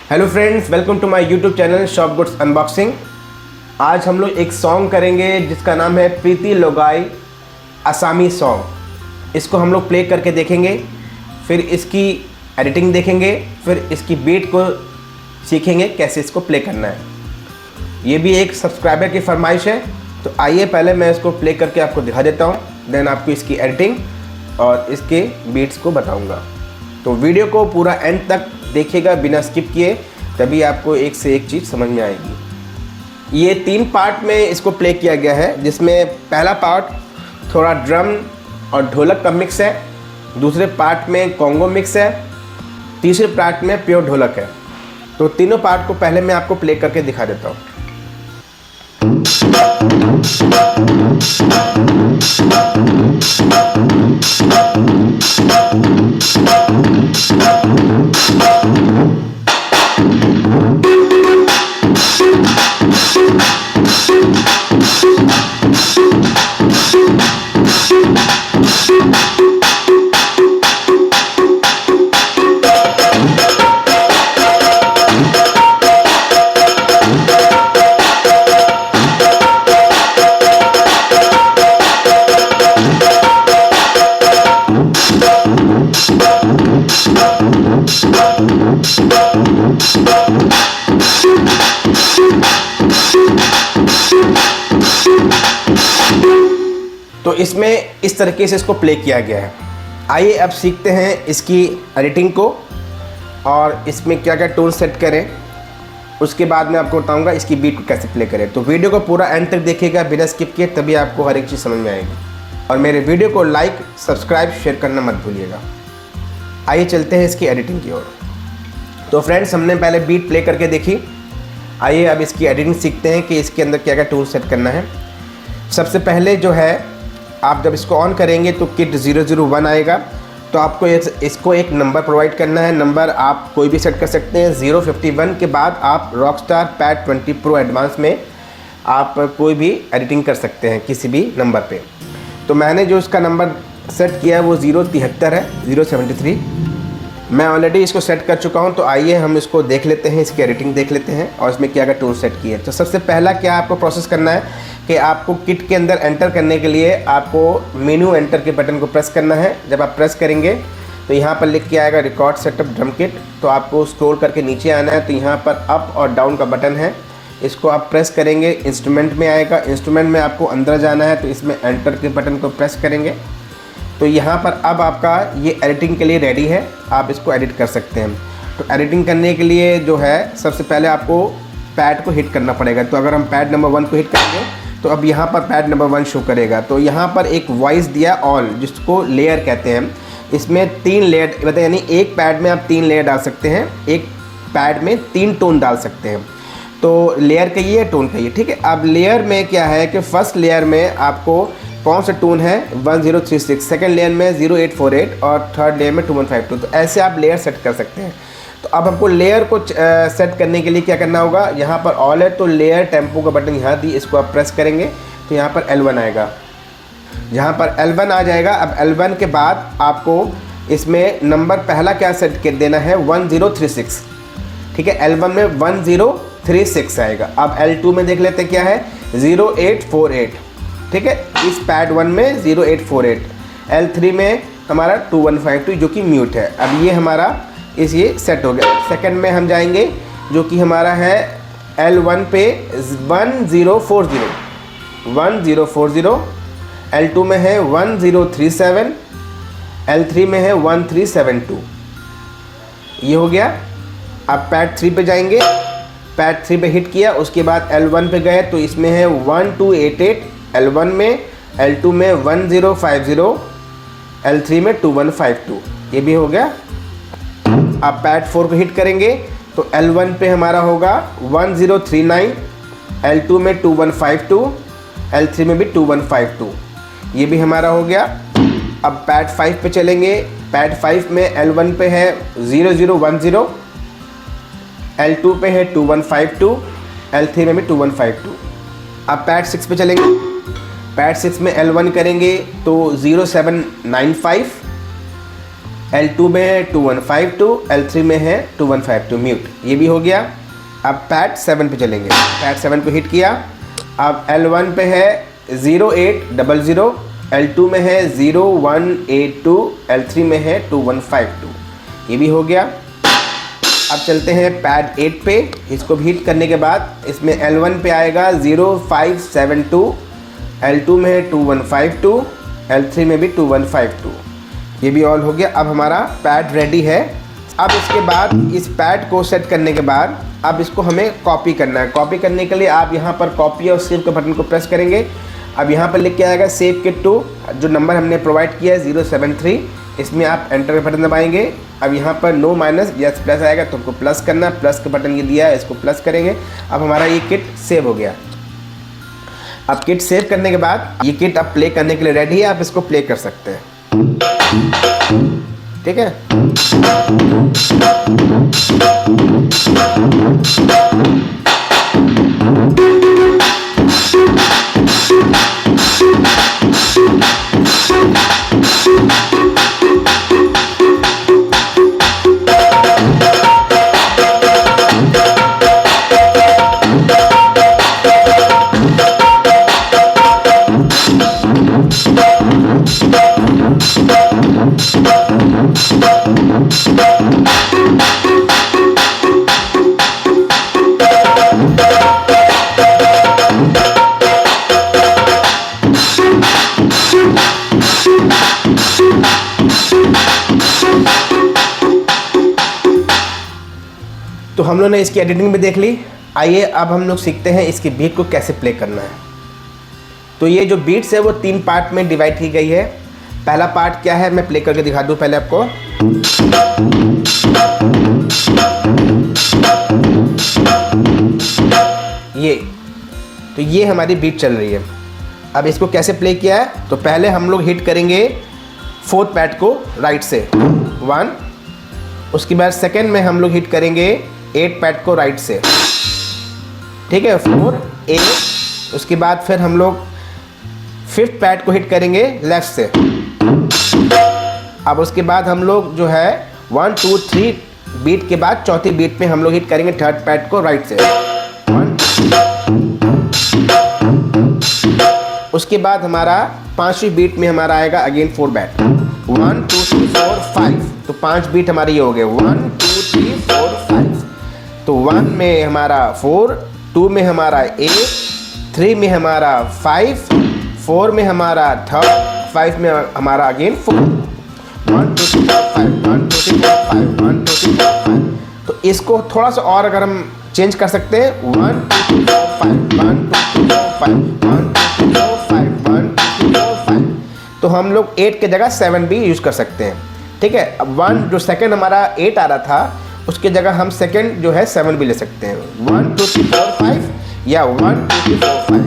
Hello friends, welcome to my YouTube channel shop goods unboxing. आज हम लोग एक सॉन्ग करेंगे जिसका नाम है प्रीति लोगाई असामी सॉन्ग। इसको हम लोग प्ले करके देखेंगे, फिर इसकी एडिटिंग देखेंगे, फिर इसकी बीट को सीखेंगे कैसे इसको प्ले करना है। ये भी एक सब्सक्राइबर की फरमाइश है, तो आइए पहले मैं इसको प्ले करके आपको दिखा देता हूँ, देन आपको इसकी एडिटिंग और इसके बीट्स को बताऊँगा। तो वीडियो को पूरा एंड तक देखिएगा बिना स्किप किए, तभी आपको एक से एक चीज़ समझ में आएगी। ये 3 पार्ट में इसको प्ले किया गया है, जिसमें पहला पार्ट थोड़ा ड्रम और ढोलक का मिक्स है, दूसरे पार्ट में कॉन्गो मिक्स है, तीसरे पार्ट में प्योर ढोलक है। तो तीनों पार्ट को पहले मैं आपको प्ले करके दिखा देता हूँ। तो इसमें इस तरीके से इसको प्ले किया गया है। आइए अब सीखते हैं इसकी एडिटिंग को और इसमें क्या क्या टूल सेट करें। उसके बाद मैं आपको बताऊंगा इसकी बीट को कैसे प्ले करें। तो वीडियो को पूरा एंड तक देखिएगा बिना स्किप किए, तभी आपको हर एक चीज़ समझ में आएगी। और मेरे वीडियो को लाइक, सब्सक्राइब, शेयर करना मत भूलिएगा। आइए चलते हैं इसकी एडिटिंग की ओर। तो फ्रेंड्स, हमने पहले बीट प्ले करके देखी। आइए अब इसकी एडिटिंग सीखते हैं कि इसके अंदर क्या क्या टूल सेट करना है। सबसे पहले जो है, आप जब इसको ऑन करेंगे तो किट 001 आएगा। तो आपको इसको एक नंबर प्रोवाइड करना है। नंबर आप कोई भी सेट कर सकते हैं। 051 के बाद आप रॉकस्टार पैड 20 प्रो एडवांस में आप कोई भी एडिटिंग कर सकते हैं किसी भी नंबर पे। तो मैंने जो इसका नंबर सेट किया है वो 073 है, 073। मैं ऑलरेडी इसको सेट कर चुका हूं। तो आइए हम इसको देख लेते हैं, इसकी एडिटिंग देख लेते हैं और इसमें क्या क्या टूल सेट किए। तो सबसे पहला क्या आपको प्रोसेस करना है कि आपको किट के अंदर एंटर करने के लिए आपको मेन्यू एंटर के बटन को प्रेस करना है। जब आप प्रेस करेंगे तो यहाँ पर लिख के आएगा रिकॉर्ड सेटअप ड्रम किट। तो आपको स्क्रॉल करके नीचे आना है। तो यहाँ पर अप और डाउन का बटन है, इसको आप प्रेस करेंगे, इंस्ट्रूमेंट में आएगा। इंस्ट्रूमेंट में आपको अंदर जाना है, तो इसमें एंटर के बटन को प्रेस करेंगे। तो यहाँ पर अब आपका ये एडिटिंग के लिए रेडी है, आप इसको एडिट कर सकते हैं। तो एडिटिंग करने के लिए जो है, सबसे पहले आपको पैड को हिट करना पड़ेगा। तो अगर हम पैड नंबर 1 को हिट करेंगे तो अब यहाँ पर पैड नंबर 1 शो करेगा। तो यहाँ पर एक वॉइस दिया ऑल, जिसको लेयर कहते हैं। इसमें 3 लेयर, मतलब यानी एक पैड में आप 3 लेयर डाल सकते हैं, एक पैड में 3 टोन डाल सकते हैं। तो लेयर कहिए, टोन कहिए, ठीक है। अब लेयर में क्या है कि फर्स्ट लेयर में आपको कौन सा टोन है 1036, सेकेंड लेयर में 0848 और थर्ड लेयर में 2152। तो ऐसे आप लेयर सेट कर सकते हैं। तो अब हमको लेयर को सेट करने के लिए क्या करना होगा, यहाँ पर ऑल है तो लेयर टेम्पो का बटन यहाँ दी, इसको आप प्रेस करेंगे तो यहाँ पर L1 आएगा। जहाँ पर L1 आ जाएगा, अब L1 के बाद आपको इसमें नंबर पहला क्या सेट कर देना है 1036, ठीक है। L1 में 1036 आएगा। अब L2 में देख लेते हैं क्या है 0848, ठीक है। इस पैड 1 में 0848, L3 में हमारा 2152 जो कि म्यूट है। अब ये हमारा ये सेट हो गया। सेकंड में हम जाएंगे जो कि हमारा है L1 पे 1040, L2 में है 1037, L3 में है 1372। ये हो गया। अब पैड 3 पे जाएंगे, पैड 3 पे हिट किया, उसके बाद L1 पे गए तो इसमें है 1288 L1 में, L2 में 1050, L3 में 2152। ये भी हो गया। अब पैड 4 को हिट करेंगे तो L1 पे हमारा होगा 1039, L2 में 2152, L3 में भी 2152। ये भी हमारा हो गया। अब पैड 5 पे चलेंगे। पैड 5 में L1 पे है 0010, L2 पे है 2152, L3 में भी 2152। अब पैड 6 पे चलेंगे। पैड 6 में L1 करेंगे तो 0795, L2 में है 2152, L3 में है 2152 म्यूट, ये भी हो गया। अब पैड 7 पे चलेंगे, पैड 7 को हिट किया। अब L1 पे है 0800, L2 में है 0182, L3 में है 2152, ये भी हो गया। अब चलते हैं पैड 8 पे, इसको भी हिट करने के बाद इसमें L1 पे आएगा 0572, L2 में है 2152, L3 में भी 2152, ये भी ऑल हो गया। अब हमारा पैड रेडी है। अब इसके बाद इस पैड को सेट करने के बाद अब इसको हमें कॉपी करना है। कॉपी करने के लिए आप यहाँ पर कॉपी और सेव के बटन को प्रेस करेंगे। अब यहाँ पर लिख के आएगा सेव किट टू, जो नंबर हमने प्रोवाइड किया है 073, इसमें आप एंटर का बटन दबाएंगे। अब यहाँ पर नो माइनस यस प्लस आएगा तो हमको प्लस करना, प्लस का बटन ये दिया है, इसको प्लस करेंगे। अब हमारा ये किट सेव हो गया। अब किट सेव करने के बाद ये किट अब प्ले करने के लिए रेडी है, आप इसको प्ले कर सकते हैं। ठीक है, तो हम लोग ने इसकी एडिटिंग भी देख ली। आइए अब हम लोग सीखते हैं इसकी बीट को कैसे प्ले करना है। तो ये जो बीट्स है वो 3 पार्ट में डिवाइड की गई है। पहला पार्ट क्या है मैं प्ले करके दिखा दूं पहले आपको। ये हमारी बीट चल रही है। अब इसको कैसे प्ले किया है, तो पहले हम लोग हिट करेंगे 4th पैड को राइट से 1, उसके बाद सेकेंड में हम लोग हिट करेंगे 8 पैड को राइट से, ठीक है 4 8। उसके बाद फिर हम लोग 5th पैड को हिट करेंगे लेफ्ट से। अब उसके बाद हम लोग जो है 1 2 3 बीट के बाद चौथी बीट में हम लोग हिट करेंगे 3rd पैड को राइट से 1। उसके बाद हमारा 5वीं बीट में हमारा आएगा अगेन 4 पैड 1 2 3 4 5। तो 5 बीट हमारे ये हो गए 1 2 3 4 5। तो 1 में हमारा 4, 2 में हमारा 8, 3 में हमारा 5, 4 में हमारा 3rd, 5 में हमारा अगेन 4। 1 2 3 4 5 1 2 3 4 5 1 2 3 4 5। तो इसको थोड़ा सा और अगर हम चेंज कर सकते हैं 1 2 3 4 5 1 2 3 4 5 1 2 3 4 5 1 2 3 4 5। तो हम लोग 8 के जगह 7 भी यूज़ कर सकते हैं, ठीक है। अब 1 जो सेकंड हमारा 8 आ रहा था उसके जगह हम सेकंड जो है 7 भी ले सकते हैं 1 2 3 4 5 या 1 2 3 4 5,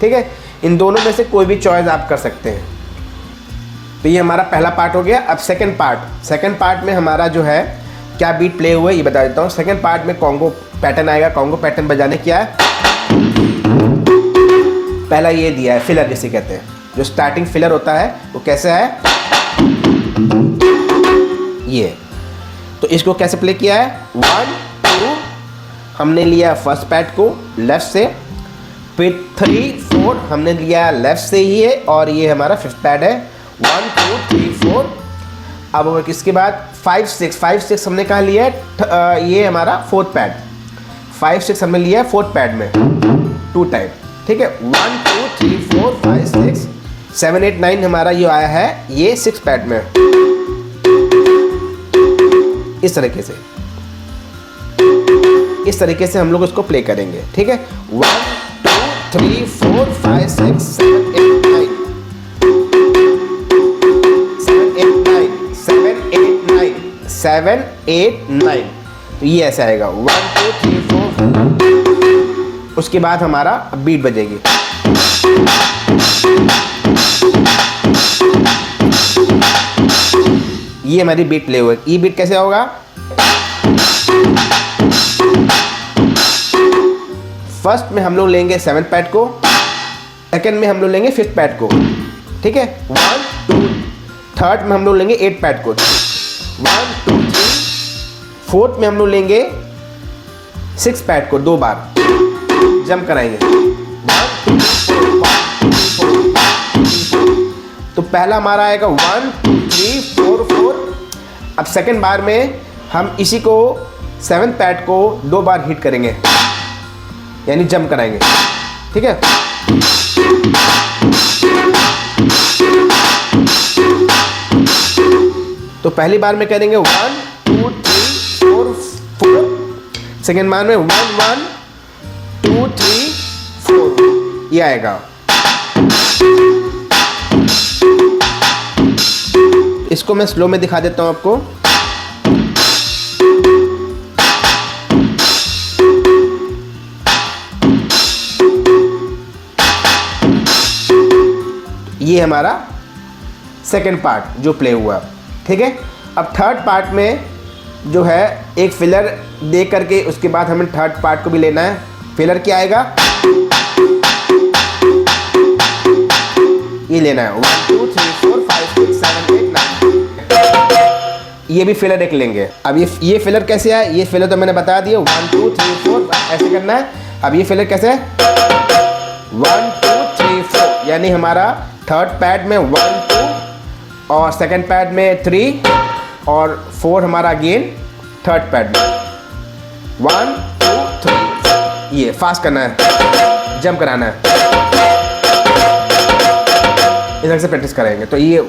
ठीक है। इन दोनों में से कोई भी चॉइस आप कर सकते हैं। तो ये हमारा पहला पार्ट हो गया। अब सेकंड पार्ट में हमारा जो है क्या बीट प्ले हुआ है ये बता देता हूँ। सेकंड पार्ट में कॉन्गो पैटर्न आएगा। कॉन्गो पैटर्न बजाने क्या है, पहला ये दिया है फिलर जिसे कहते हैं, जो स्टार्टिंग फिलर होता है वो कैसा है ये। तो इसको कैसे प्ले किया है 1 2 हमने लिया फर्स्ट पैड को लेफ्ट से, फिर 3 4 हमने लिया लेफ्ट से ही है, और ये हमारा 5th पैड है 1 2 3 4। अब इसके बाद 5 6 हमने कहाँ लिया है, ये हमारा 4th पैड 5 6 हमने लिया है 4th पैड में 2 टाइम, ठीक है 1 2 3 4 5 6 7 8 9 हमारा ये आया है ये 6 पैड में। इस तरीके से हम लोग इसको प्ले करेंगे, ठीक है 1 2 3 4 5 6 7 8 9 7 8 9। तो ये ऐसे आएगा 1 2 3 4। उसके बाद हमारा बीट बजेगी। ये हमारी बीट प्ले हुई। ई बीट कैसे होगा, फर्स्ट में हम लोग लेंगे 7th पैड को, सेकंड में हम लोग लेंगे 5th पैड को, ठीक है 1 2। थर्ड में हम लोग लेंगे 8 पैड को, 1 2 3। फोर्थ में हम लोग लेंगे 6 पैड को 2 बार जंप कराएंगे। 1 2 4 1 2 4 तो पहला हमारा आएगा 1 2 3 4 4। अब सेकंड बार में हम इसी को 7 पैड को 2 बार हिट करेंगे, यानी जंप कराएंगे, ठीक है। तो पहली बार में करेंगे 1 2 3 4 4। सेकेंड बार में 1 1 2 3 4 ये आएगा। इसको मैं स्लो में दिखा देता हूं आपको। ये हमारा सेकंड पार्ट जो प्ले हुआ, ठीक है। अब थर्ड पार्ट में जो है एक फिलर दे करके उसके बाद हमें थर्ड पार्ट को भी लेना है। फिलर क्या आएगा, ये लेना है 1 2 3 4 5 6 7 8 9। ये भी फिलर एक लेंगे। अब ये फिलर कैसे है, ये फिलर तो मैंने बता दिया 1 2 3 4 ऐसे करना है। अब ये फिलर कैसे है 1 2 3 4, यानी हमारा थर्ड पैड में 1 2 और सेकंड पैड में 3 और 4 हमारा अगेन थर्ड पैड में 1 2 3। ये फास्ट करना है, जंप कराना है, इस तरह से प्रैक्टिस करेंगे। तो ये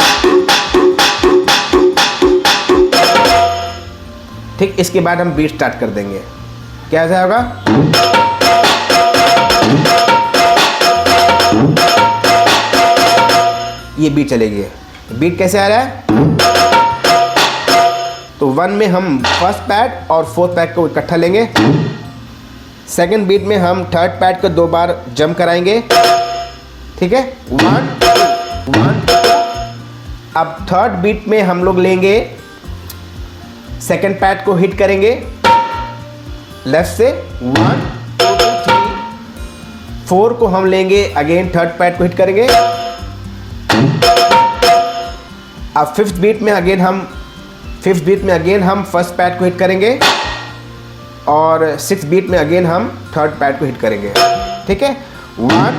ठीक, इसके बाद हम बीट स्टार्ट कर देंगे। कैसा होगा, ये बीट चलेगी। बीट कैसे आ रहा है, तो 1 में हम फर्स्ट पैड और फोर्थ पैड को इकट्ठा लेंगे। सेकंड बीट में हम थर्ड पैड को 2 बार जंप कराएंगे, ठीक है 1 2 1 2। अब थर्ड बीट में हम लोग लेंगे सेकंड पैड को हिट करेंगे लेफ्ट से 1 2 3। 4 को हम लेंगे अगेन थर्ड पैड को हिट करेंगे। अब फिफ्थ बीट में अगेन हम फर्स्ट पैड को हिट करेंगे और सिक्स बीट में अगेन हम थर्ड पैड को हिट करेंगे, ठीक है 1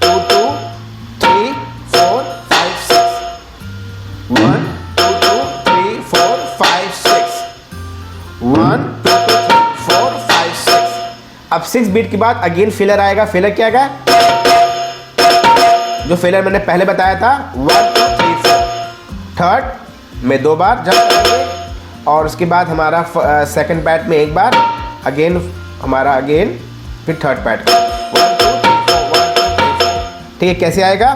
2 2 3 4 5 6 1 2 2 3 4 5 6 1 2 2 3 4 5 6। अब 6 बीट के बाद अगेन फिलर आएगा। फिलर क्या आएगा, जो फिलर मैंने पहले बताया था 1 2 3 4। थर्ड में 2 बार जंप करेंगे और उसके बाद हमारा सेकंड पैड में 1 बार अगेन हमारा अगेन फिर थर्ड पैड 1 2 3 4 1 2 3 4। ठीक है, कैसे आएगा,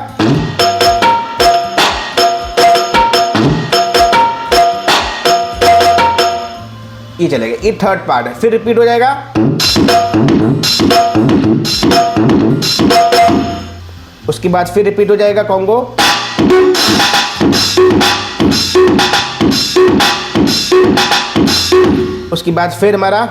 ये चलेगा। ये थर्ड पार्ट है, फिर रिपीट हो जाएगा। उसके बाद फिर रिपीट हो जाएगा कॉन्गो। उसके बाद फिर हमारा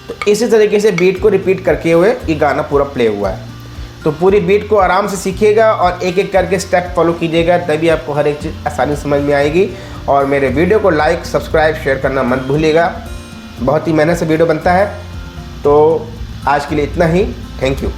तो इसी तरीके से बीट को रिपीट करके हुए ये गाना पूरा प्ले हुआ है। तो पूरी बीट को आराम से सीखिएगा और एक एक करके स्टेप फॉलो कीजिएगा, तभी आपको हर एक चीज़ आसानी समझ में आएगी। और मेरे वीडियो को लाइक सब्सक्राइब शेयर करना मत भूलिएगा, बहुत ही मेहनत से वीडियो बनता है। तो आज के लिए इतना ही, थैंक यू।